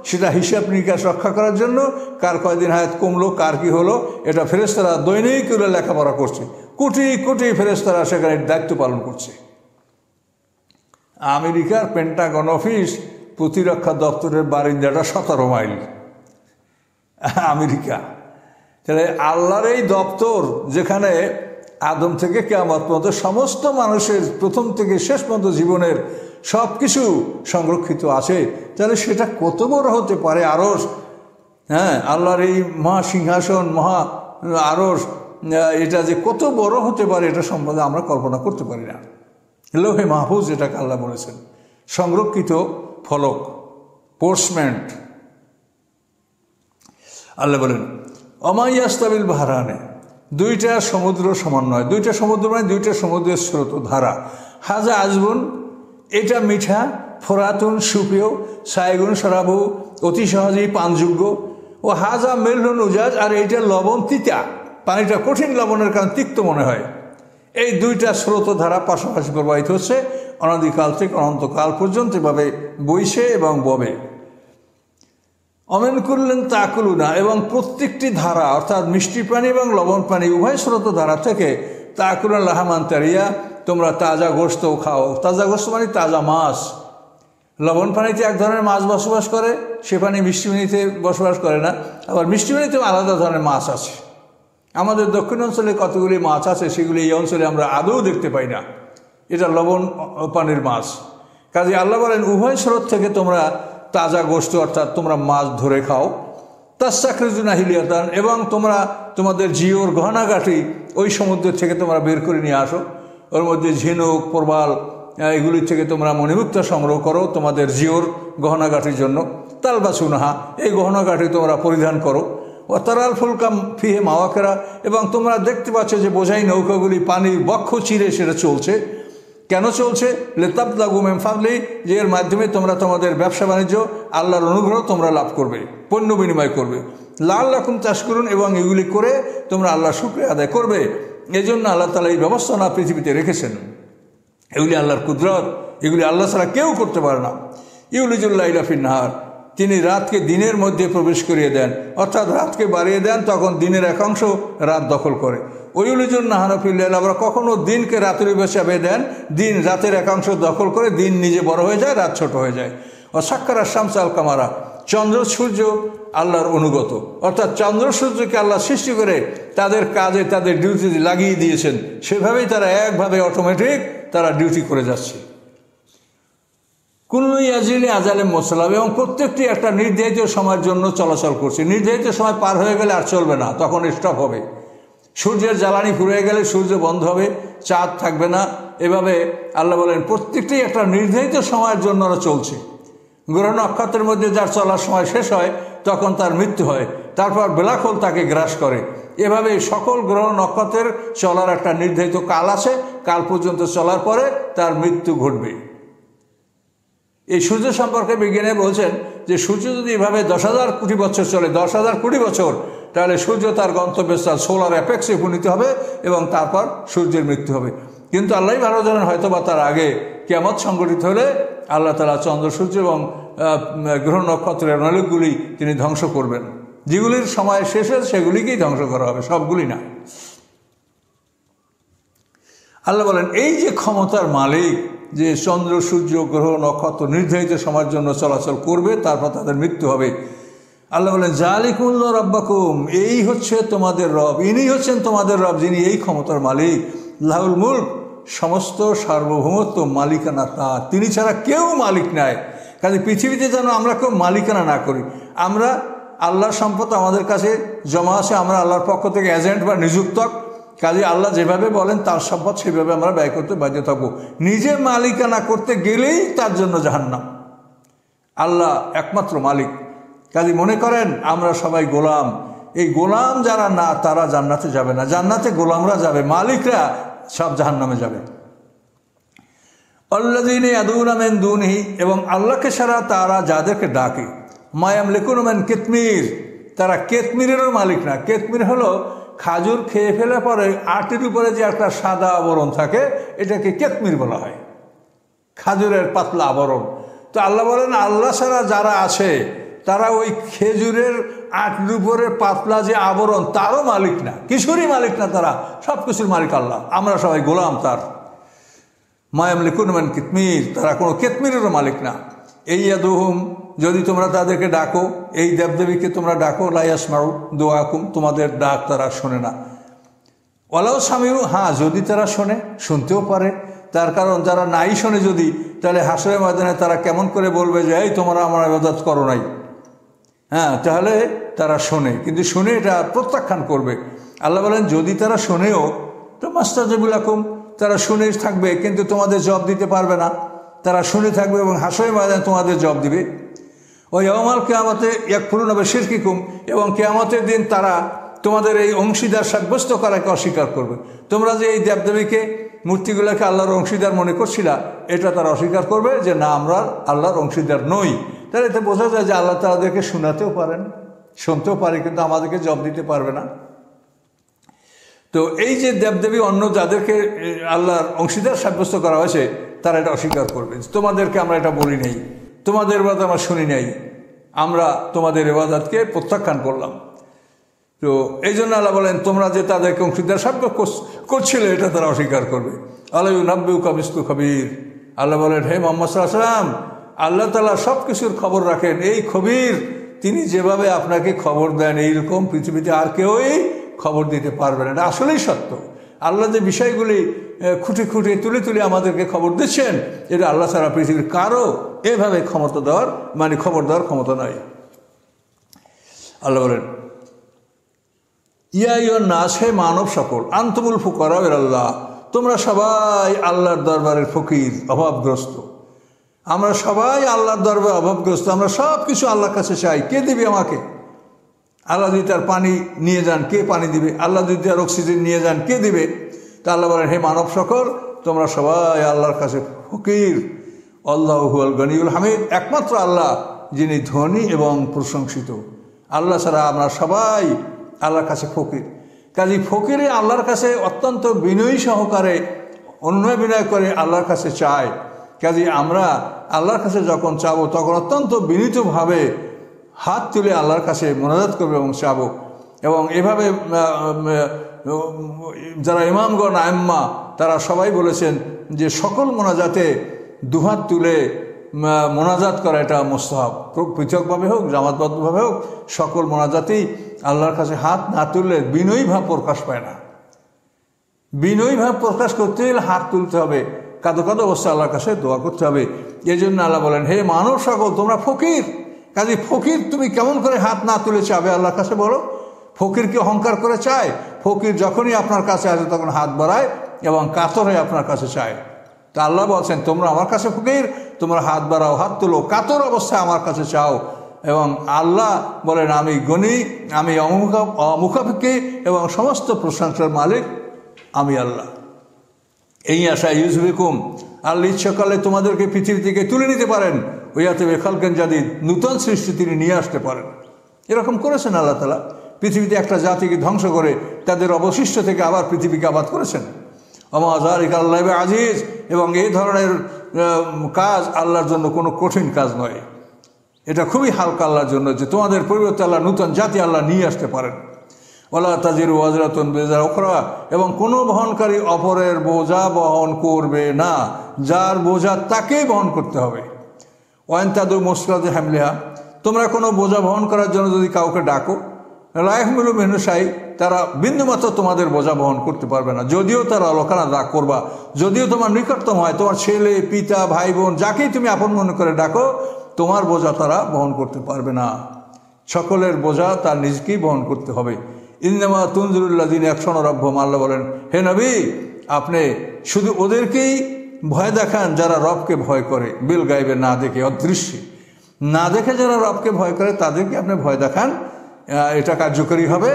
সেটা হিসাব নিকাশ রক্ষা করার জন্য, কার কয়দিন হায়াত কমলো, কার কী হলো, এটা ফেরেশতারা দৈনিক করে লেখাপড়া করছে। কোটি কোটি ফেরেশতারা সেখানে দায়িত্ব পালন করছে। আমেরিকার পেন্টাগন অফিস প্রতিরক্ষা দপ্তরের বারিন্দাটা 17 মাইল আমেরিকা। তাহলে আল্লাহর এই দপ্তর, যেখানে আদম থেকে কিয়ামত পর্যন্ত সমস্ত মানুষের প্রথম থেকে শেষ পর্যন্ত জীবনের সব কিছু সংরক্ষিত আছে, তাহলে সেটা কত বড় হতে পারে আরশ। হ্যাঁ, আল্লাহর এই মহা সিংহাসন, মহা আরশ, এটা যে কত বড় হতে পারে এটা সম্বন্ধে আমরা কল্পনা করতে পারি না। লৌহে মাহফুজ যেটাকে আল্লাহ বলেছেন, সংরক্ষিত ফলক, পোর্সমেন্ট। আল্লাহ বলেন অমাইয়াস্তাবিল বাহরানে, দুইটা সমুদ্র সমন্বয়, দুইটা সমুদ্র মানে দুইটা সমুদ্রের স্রোত ধারা। হাজা আজবুন, এটা মিঠা, ফোরাতুন সুপেয়, সাইগুন সরাবু, অতি সহজেই পানযোগ্য, ও হাজা মেলহুন উজাজ, আর এইটা লবণ তিতা, পানিটা কঠিন লবণের কারণ তিক্ত মনে হয়। এই দুইটা স্রোত ধারা পাশাপাশি প্রবাহিত হচ্ছে, অনাদিকাল থেকে অনন্তকাল পর্যন্ত এভাবে বইছে এবং ববে। অমেন করলেন তাকুলুনা, এবং প্রত্যেকটি ধারা অর্থাৎ মিষ্টি পানি এবং লবণ পানি উভয় স্রোত ধারা থেকে তাকুলুন লাহামান তারিয়া, তোমরা তাজা গোশত খাও। তাজা গোশত মানে তাজা মাছ। লবণ পানিতে এক ধরনের মাছ বসবাস করে, সে পানি মিষ্টি পানিতে বসবাস করে না। আবার মিষ্টি পানিতেও আলাদা ধরনের মাছ আছে। আমাদের দক্ষিণ অঞ্চলে কতগুলি মাছ আছে, সেগুলি এই অঞ্চলে আমরা আদৌ দেখতে পাই না। এটা লবণ পানির মাছ। কাজে আল্লাহ বলেন উভয় স্রোত থেকে তোমরা তাজা গোশত অর্থাৎ তোমরা মাছ ধরে খাও। তাসাকরিজুনা হিলিয়াতান, এবং তোমরা তোমাদের জিওর গহনাগাটি ওই সমুদ্রের থেকে তোমরা বের করে নিয়ে আসো। ওর মধ্যে ঝিনুক, প্রবাল, এগুলি থেকে তোমরা মণিমুক্তা সংগ্রহ করো তোমাদের জিওর গহনাগাটির জন্য। তালবাসুনাহা, এই গহনাগাটি তোমরা পরিধান করো। ও তারাল ফুলকাম ফিহে মাওয়াকেরা, এবং তোমরা দেখতে পাচ্ছ যে বোঝাই নৌকাগুলি পানির বক্ষ চিরে সেটা চলছে। কেন চলছে? লিতাবতাগু মিন ফাদলি, যে এর মাধ্যমে তোমরা তোমাদের ব্যবসা বাণিজ্য আল্লাহর অনুগ্রহ তোমরা লাভ করবে, পণ্য বিনিময় করবে। লাআল্লাকুম তাশকুরুন, এবং এগুলি করে তোমরা আল্লাহর শুকরিয়া আদায় করবে। এই জন্য আল্লাহ তাআলা এই ব্যবস্থাপনা পৃথিবীতে রেখেছেন। এগুলি আল্লাহর কুদরত, এগুলি আল্লাহ ছাড়া কেউ করতে পারে না। ইউলিজুল লাইলা ফিন নাহার, তিনি রাতকে দিনের মধ্যে প্রবেশ করিয়ে দেন, অর্থাৎ রাতকে বাড়িয়ে দেন, তখন দিনের একাংশ রাত দখল করে। ওয়ুলিজুন নাহারা ফিল লাইল, আবার কখনো দিনকে রাতের হিসাবে দেন, দিন রাতের একাংশ দখল করে দিন নিজে বড় হয়ে যায়, রাত ছোট হয়ে যায়। ও সাক্কারা শামস আল কামারা, চন্দ্র সূর্য আল্লাহর অনুগত, অর্থাৎ চন্দ্র সূর্যকে আল্লাহ সৃষ্টি করে তাদের কাজে তাদের ডিউটি লাগিয়ে দিয়েছেন, সেভাবেই তারা একভাবে অটোমেটিক তারা ডিউটি করে যাচ্ছে। কুল্লু ইয়াজিলি আজালে মোসালাম, এবং প্রত্যেকটি একটা নির্ধারিত সময়ের জন্য চলাচল করছে। নির্ধারিত সময় পার হয়ে গেলে আর চলবে না, তখন স্টপ হবে। সূর্যের জ্বালানি ফুরিয়ে গেলে সূর্য বন্ধ হবে, চাঁদ থাকবে না। এভাবে আল্লাহ বলেন প্রত্যেকটি একটা নির্ধারিত সময়ের জন্য ওরা চলছে। গ্রহ নক্ষত্রের মধ্যে যার চলার সময় শেষ হয় তখন তার মৃত্যু হয়, তারপর ব্ল্যাক হোল তাকে গ্রাস করে। এভাবে সকল গ্রহ নক্ষত্রের চলার একটা নির্ধারিত কাল আছে, কাল পর্যন্ত চলার পরে তার মৃত্যু ঘটবে। এই সূর্য সম্পর্কে বিজ্ঞানী বলছেন যে সূর্য যদি এভাবে 10,000 কোটি বছর চলে, 10,000 কোটি বছর, তাহলে সূর্য তার গন্তব্যস্থল সোলার অ্যাপেক্সে উপনীত হবে এবং তারপর সূর্যের মৃত্যু হবে। কিন্তু আল্লাহ ভালো জানেন, হয়তো বা তার আগে কিয়ামত সংঘটিত হলে আল্লাহ তাআলা চন্দ্র সূর্য এবং গ্রহ নক্ষত্রের অনেকগুলি তিনি ধ্বংস করবেন। যেগুলির সময় শেষ হয় সেগুলিকেই ধ্বংস করা হবে, সবগুলি না। আল্লাহ বলেন এই যে ক্ষমতার মালিক, যে চন্দ্র সূর্য গ্রহ নক্ষত্র নির্ধারিত সময়ের জন্য চলাচল করবে, তারপর তাদের মৃত্যু হবে। আল্লাহ বলেন জালিকুল্লাহ রাব্বাকুম, এই হচ্ছে তোমাদের রব, ইনি হচ্ছেন তোমাদের রব, যিনি এই ক্ষমতার মালিক। লাহুল মুলক, সমস্ত সার্বভৌমত্ব মালিকানা তাঁর, তিনি ছাড়া কেউ মালিক নাই। কাজে পৃথিবীতে যেন আমরা কেউ মালিকানা না করি। আমরা আল্লাহর সম্পদ আমাদের কাছে জমা আছে, আমরা আল্লাহর পক্ষ থেকে এজেন্ট বা নিযুক্তক। কাজে আল্লাহ যেভাবে বলেন তার সম্পদ সেভাবে আমরা ব্যয় করতে বাধ্য থাকবো। নিজে মালিকানা করতে গেলেই তার জন্য জাহান্নাম। আল্লাহ একমাত্র মালিক। কাজে মনে করেন আমরা সবাই গোলাম। এই গোলাম যারা না, তারা জান্নাতে যাবে না, জান্নাতে গোলামরা যাবে, মালিকরা সব জাহান্নামে যাবে। আল্লাযীনা ইয়াদউনা মিন দুনিহি, এবং আল্লাহকে ছাড়া তারা যাদেরকে ডাকে, মা ইয়ামলিকুনা মিন কিতমির, তারা কেতমিরেরও মালিক না। কেতমির হলো খাজুর খেয়ে ফেলে পরে আটির উপরে যে একটা সাদা আবরণ থাকে, এটাকে কেতমির বলা হয়, খাজুরের পাতলা আবরণ। তো আল্লাহ বলেন আল্লাহ ছাড়া যারা আছে তারা ওই খেজুরের আটির উপরের পাতলা যে আবরণ তারও মালিক না, কিছুরই মালিক না, তারা সব কিছুর মালিক আল্লাহ, আমরা সবাই গোলাম তার। মা ইয়ামলিকুনা মিন কিতমির, তারা কোনো কেতমিরেরও মালিক না। এই ইয়াদুহুম, যদি তোমরা তাদেরকে ডাকো, এই দেবদেবীকে তোমরা ডাকো, লা ইয়াসমাউ দুআকুম, তোমাদের ডাক তারা শোনে না। ওয়ালাউ সামিউ, হ্যাঁ যদি তারা শোনে, শুনতেও পারে। তার কারণ যারা নাই শোনে যদি, তাহলে হাসরের ময়দানে তারা কেমন করে বলবে যে এই তোমরা আমার ইবাদত করো নাই। হ্যাঁ, তাহলে তারা শোনে, কিন্তু শুনে এটা প্রত্যাখ্যান করবে। আল্লাহ বলেন যদি তারা শোনেও তো মাস্তাজিবু লাকুম, তারা শুনে থাকবে কিন্তু তোমাদের জবাব দিতে পারবে না। তারা শুনে থাকবে এবং হাসরের ময়দানে তোমাদের জবাব দিবে। ও ইয়াউমাল কিয়ামতে ইয়াকফুরুনা বিশিরকিকুম, এবং কিয়ামতের দিন তারা তোমাদের এই অংশীদার সাব্যস্ত করাকে অস্বীকার করবে। তোমরা যে এই দেবদেবীকে, মূর্তিগুলোকে আল্লাহর অংশীদার মনে করছিলা, এটা তারা অস্বীকার করবে যে না, আমরা আল্লাহর অংশীদার নই। তাহলে এতে বোঝা যায় যে আল্লাহ তাদেরকে শোনাতেও পারেন, শুনতেও পারে, কিন্তু আমাদেরকে জবাব দিতে পারবে না। তো এই যে দেবদেবী অন্য যাদেরকে আল্লাহর অংশীদার সাব্যস্ত করা হয়েছে, তারা এটা অস্বীকার করবে। তোমাদেরকে আমরা এটা বলি নাই, তোমাদের ইবাদত আমরা শুনি নাই, আমরা তোমাদের ইবাদতকে প্রত্যাখ্যান করলাম। তো এই জন্য আল্লাহ বলেন তোমরা যে তাদেরকে অংশীদার সাব্যস্ত করছিলে, এটা তারা অস্বীকার করবে। আল্লাহ ইউনাব্বিউকা মিসলু খবীর, আল্লাহ বলেন হে মুহাম্মদ সাল্লাল্লাহু আলাইহি ওয়াসাল্লাম, আল্লাহ তাআলা সব কিছুর খবর রাখেন। এই খবীর, তিনি যেভাবে আপনাকে খবর দেন, এইরকম পৃথিবীতে আর কেউই খবর দিতে পারবে না। এটা আসলেই সত্য। আল্লাহ যে বিষয়গুলি খুঁটে খুঁটে তুলে তুলে আমাদেরকে খবর দিচ্ছেন, এটা আল্লাহ ছাড়া পৃথিবীর কারো এভাবে ক্ষমতা দেওয়ার, মানে খবর দেওয়ার ক্ষমতা নয়। আল্লাহ বলেন ইয়া আইয়ুহান নাস, হে মানব সকল, আনতুমুল ফুকারা ইলাল্লাহ, তোমরা সবাই আল্লাহর দরবারের ফকির, অভাবগ্রস্ত। আমরা সবাই আল্লাহর দরবারে অভাবগ্রস্ত, আমরা সব কিছু আল্লাহর কাছে চাই। কে দিবে আমাকে? আল্লাহ যদি তার পানি নিয়ে যান, কে পানি দিবে? আল্লাহ যদি তার অক্সিজেন নিয়ে যান, কে দিবে? তা আল্লাহ বলেন হে মানব সকল, তোমরা সবাই আল্লাহর কাছে ফকির। আল্লাহু হুয়াল গনিউল হামিদ, একমাত্র আল্লাহ যিনি ধনী এবং প্রশংসিত। আল্লাহ ছাড়া আমরা সবাই আল্লাহর কাছে ফকির। কাজী ফকিরে আল্লাহর কাছে অত্যন্ত বিনয়ী সহকারে অনুনয় বিনয় করে আল্লাহর কাছে চায়। কাজী আমরা আল্লাহর কাছে যখন চাবো তখন অত্যন্ত বিনীতভাবে হাত তুলে আল্লাহর কাছে মোনাজাত করবে এবং চাবো। এবং এভাবে যারা ইমামগণ আইম্মা তারা সবাই বলেছেন যে সকল মোনাজাতে দুহাত তুলে মোনাজাত করা এটা মুস্তাহাব। পৃথকভাবে হোক জামাতবদ্ধভাবে হোক সকল মোনাজাতেই আল্লাহর কাছে হাত না তুললে বিনয়ী ভাব প্রকাশ পায় না। বিনয়ী ভাব প্রকাশ করতে হলে হাত তুলতে হবে, কাঁদো কাঁদো অবস্থা আল্লাহর কাছে দোয়া করতে হবে। এই জন্য আল্লাহ বলেন, হে মানব সকল তোমরা ফকির। কাজে ফকির তুমি কেমন করে হাত না তুলে চাবে আল্লাহর কাছে বলো? ফকির কি অহংকার করে চায়? ফকির যখনই আপনার কাছে আসে তখন হাত বাড়ায় এবং কাতর হয়ে আপনার কাছে চায়। তা আল্লাহ বলছেন তোমরা আমার কাছে ফকির, তোমরা হাত বাড়াও, হাত তুলো, কাতর অবস্থায় আমার কাছে চাও। এবং আল্লাহ বলেন আমি গণী, আমি অমুখাপেক্ষী এবং সমস্ত প্রশংসার মালিক আমি আল্লাহ। এই আশা ইউজবিকুম, আল্লাহ ইচ্ছাকালে তোমাদেরকে পৃথিবী থেকে তুলে নিতে পারেন। ওইয়াতে খালকেন জাদি, নূতন সৃষ্টি তিনি নিয়ে আসতে পারেন। এরকম করেছেন আল্লাহ তাআলা। পৃথিবীতে একটা জাতিকে ধ্বংস করে তাদের অবশিষ্ট থেকে আবার পৃথিবীকে আবাদ করেছেন। আমা যালিকা আল্লাহ আজিজ, এবং এই ধরনের কাজ আল্লাহর জন্য কোনো কঠিন কাজ নয়। এটা খুবই হালকা আল্লাহর জন্য যে তোমাদের পরিবর্তে আল্লাহ নূতন জাতি আল্লাহ নিয়ে আসতে পারেন। ওয়ালা তাজিরু ওয়াজরাতুন বিজরা উখরা, এবং কোনো বহনকারী অপরের বোঝা বহন করবে না, যার বোঝা তাকেই বহন করতে হবে। ওয়াইন তাদু মুসরাদে হামলিহা, তোমরা কোনো বোঝা বহন করার জন্য যদি কাউকে ডাকো, লায়াহমিলু মেনুসাই, তারা বিন্দুমাত্র তোমাদের বোঝা বহন করতে পারবে না। যদিও তারা লোকানা রাগ করবা, যদিও তোমার নিকটতম হয়, তোমার ছেলে পিতা ভাই বোন যাকেই তুমি আপন মনে করে ডাকো, তোমার বোঝা তারা বহন করতে পারবে না। সকলের বোঝা তার নিজকেই বহন করতে হবে। ইন্নামা তুনজিরুল্লাযিন ইয়াখশাউনা রাব্বাহুম, আল্লাহ বলেন হে নবী আপনি শুধু ওদেরকেই ভয় দেখান যারা রবকে ভয় করে, বিল গাইবে, না দেখে, অদৃশ্যে না দেখে যারা রবকে ভয় করে তাদেরকে আপনি ভয় দেখান, এটা কার্যকরী হবে।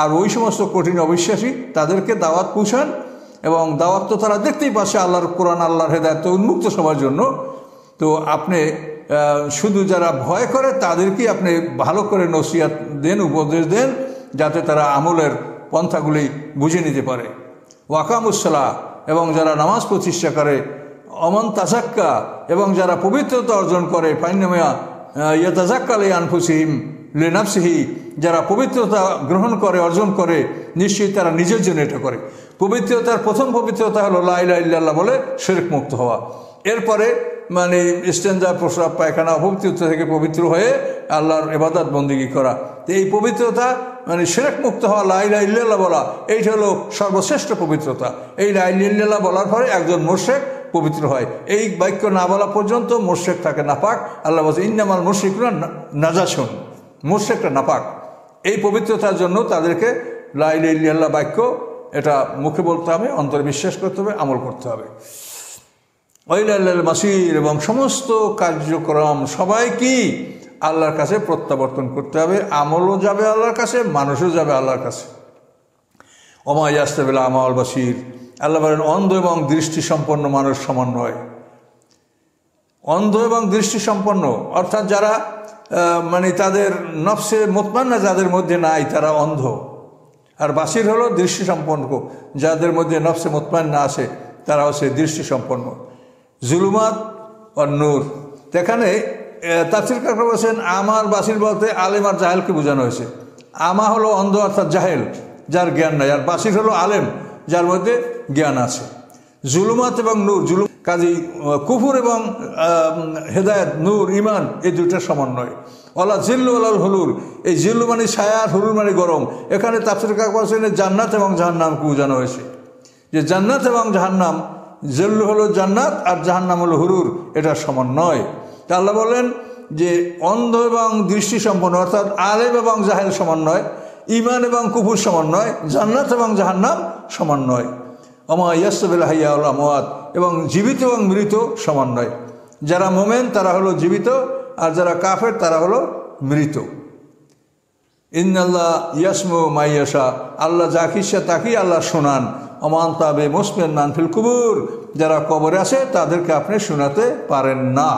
আর ওই সমস্ত কঠিন অবিশ্বাসী তাদেরকে দাওয়াত পৌঁছান, এবং দাওয়াত তো তারা দেখতেই পাচ্ছে আল্লাহর কোরআন আল্লাহর হেদায়েত উন্মুক্ত সবার জন্য। তো আপনি শুধু যারা ভয় করে তাদেরকেই আপনি ভালো করে নসিহত দেন, উপদেশ দেন, যাতে তারা আমলের পন্থাগুলি বুঝে নিতে পারে। ওয়াকামুসসালাহ, এবং যারা নামাজ প্রতিষ্ঠা করে, অমন তাজাক্কা, এবং যারা পবিত্রতা অর্জন করে, ফাইন্নামা ইয়াতাজাক্কা লিআনফুসিহিম লিনাফসিহি, যারা পবিত্রতা গ্রহণ করে অর্জন করে নিশ্চয়ই তারা নিজের জন্য এটা করে। পবিত্রতার প্রথম পবিত্রতা হলো লা ইলাহা ইল্লাল্লাহ বলে শিরক মুক্ত হওয়া। এরপরে মানে ইস্তেঞ্জা, প্রস্রাব, পায়খানা অপবিত্রতা থেকে পবিত্র হয়ে আল্লাহর ইবাদত বন্দেগী করা। তো এই পবিত্রতা মানে শিরক মুক্ত হওয়া, লা ইলাহা ইল্লাল্লাহ বলা, এইটা হলো সর্বশ্রেষ্ঠ পবিত্রতা। এই লা ইলাহা ইল্লাল্লাহ বলার পরে একজন মুশরিক পবিত্র হয়। এই বাক্য না বলা পর্যন্ত মুশরিক থাকে নাপাক। আল্লাহ বলছে ইন্নামাল মুশরিকুনা নাজাসুন, মুশরিকটা নাপাক। এই পবিত্রতার জন্য তাদেরকে লা ইলাহা ইল্লাল্লাহ বাক্য এটা মুখে বলতে হবে, অন্তরে বিশ্বাস করতে হবে, আমল করতে হবে। ওয়াইলাল মাসির, এবং সমস্ত কার্যক্রম সবাই কি আল্লাহর কাছে প্রত্যাবর্তন করতে হবে। আমলও যাবে আল্লাহর কাছে, মানুষও যাবে আল্লাহর কাছে। ওমা ইয়াস্তাবিল আমা ওয়াল বাসির, আল্লাহ বলেন অন্ধ এবং দৃষ্টি সম্পন্ন মানুষ সমান নয়। অন্ধ এবং দৃষ্টি সম্পন্ন অর্থাৎ যারা মানে তাদের নফসে মুতমান্না যাদের মধ্যে নাই তারা অন্ধ, আর বাসির হলো দৃষ্টি সম্পন্ন, যাদের মধ্যে নফসে মুতমান্না আছে তারা হচ্ছে দৃষ্টি সম্পন্ন। জুলুমাত আর নূর, এখানে তাফসীরকার বলেছেন আমার বাসির বলতে আলেম আর জাহেলকে বোঝানো হয়েছে। আমা হলো অন্ধ অর্থাৎ জাহেল, যার জ্ঞান নাই, আর বাসির হলো আলেম, যার মধ্যে জ্ঞান আছে। জুলুমাত এবং নূর, কাজী কুফুর এবং হেদায়েত, নূর, ইমান, এই দুইটার সমন্বয়। ওয়ালা জিল্লু ওয়ালাল হুলুল, এই জিল্লু মানে ছায়া আর হুলুল মানে গরম। এখানে তাফসীরকার বলেছেন জান্নাত এবং জাহান্নামকে বোঝানো হয়েছে, যে জান্নাত এবং জাহান্নাম, জিল্লু হলো জান্নাত আর জাহান্নাম হলো হুলুল, এটার সমন্বয়। তা আল্লাহ বলেন যে অন্ধ এবং দৃষ্টি সম্পন্ন অর্থাৎ আলেম এবং জাহেল সমন্বয়, ইমান এবং কুফুর সমন্বয়, জান্নাত এবং জাহান্নাম সমন্বয়। ওমা ইয়াস্তাবিল হাইয়া ওয়াল আমওয়াত, এবং জীবিত এবং মৃত সমন্বয়। যারা মোমেন তারা হলো জীবিত, আর যারা কাফের তারা হলো মৃত। ইন্নাল্লাহ ইয়াসমু মাইয়াশা, আল্লাহ যাকে ইচ্ছা তাকেই আল্লাহ শোনান। ওমান তাবে মুসমিয়ান নানফিল কুবুর, যারা কবরে আছে তাদেরকে আপনি শোনাতে পারেন না।